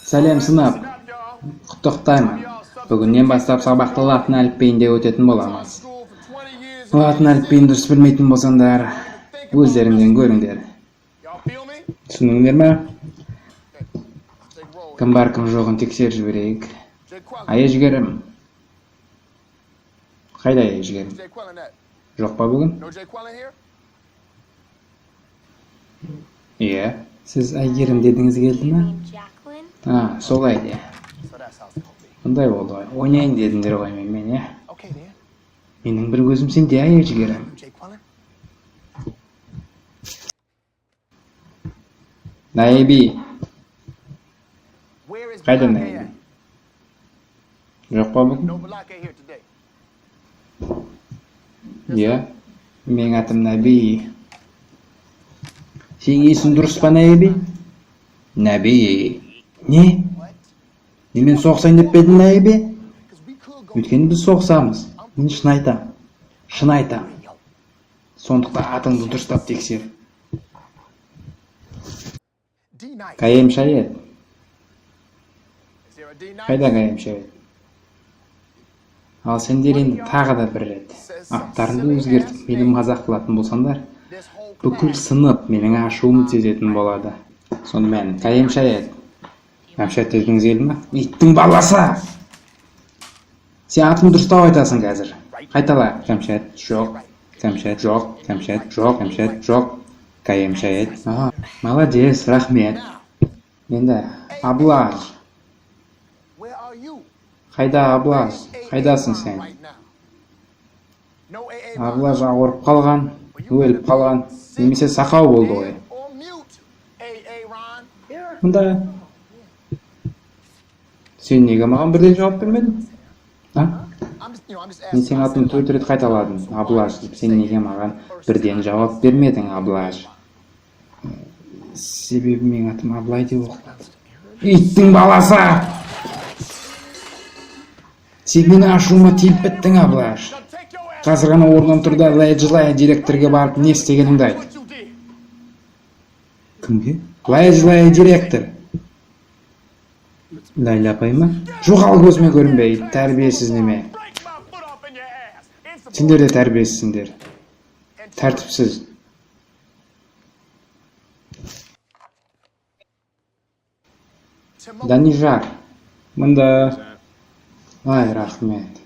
Сәлем сынып, құттықтаймын. Бүгіннен бастап сабақты латын әліпбиінде өтетін боламыз. Латын әліпбиін дұрыс білмейтін болсаңдар, өздеріңден көріңдер. Түсіндіңдер ме? Кім бар кім жоғын тексеріп жіберейік. Аяжгерім. Қайда аяжгерім? Жоқ па бүгін? Иә. Сіз әйгерім дедіңіз келді ме? Солай де. Бұндай болды ғой. Ойнайын дедіңдер ғой мен, е? Менің бір көзім сенде, әйгерім. Найби. Қайда найби? Жоқ па бүгін? Иә. Менің атым Наби. Сен есің дұрыс па, Наби? Наби. Не? Немен соқсайын деп бедің, Наби? Өйткені біз соқсамыз. Мен шын айтам. Шын айтам. Сондықтан атыңды дұрыстап тексер. Қайым шайет. Қайда қайым шайет? Ал сендер енді тағы да бір рет аттарыңды өзгертіп менің қазақ қылатын болсаңдар, бүкіл сынып менің ашуымды сезетін болады. Сонымен қайым шайет. Кәмшат дедіңіз келді ме? Иттің баласы! Сен атын дұрыстап айтасың қазір. Қайтала. Кәмшат жоқ. Кәмшат жоқ. Кәмшат жоқ. Кәмшат жоқ. Қайым шайет. Молодец, рахмет. Енді Аблаж. Қайда Аблаж? Қайдасың сен? Аблаж ауырып қалған, өліп қалған, немесе сақау болды ғой. Мұнда сен неге маған бірден жауап бермедің? Мен сен атын төрт рет қайталадым, Аблаж деп. Сен неге маған бірден жауап бермедің, Аблаж? Себебі мен атым Аблай деп оқылады. Иттің баласы! Сен мені ашуыма тиіп біттің, Аблаж. Қазір ғана орнынан тұрда Лай директорге барып не істегеніңді айт. Кімге? Лай директор. Лайла апай ма? Жоғал көзіме көрінбей, тәрбиесіз неме. Сендер де тәрбиесізсіңдер. Тәртіпсіз. Данижар. Мұнда... Ай, рахмет.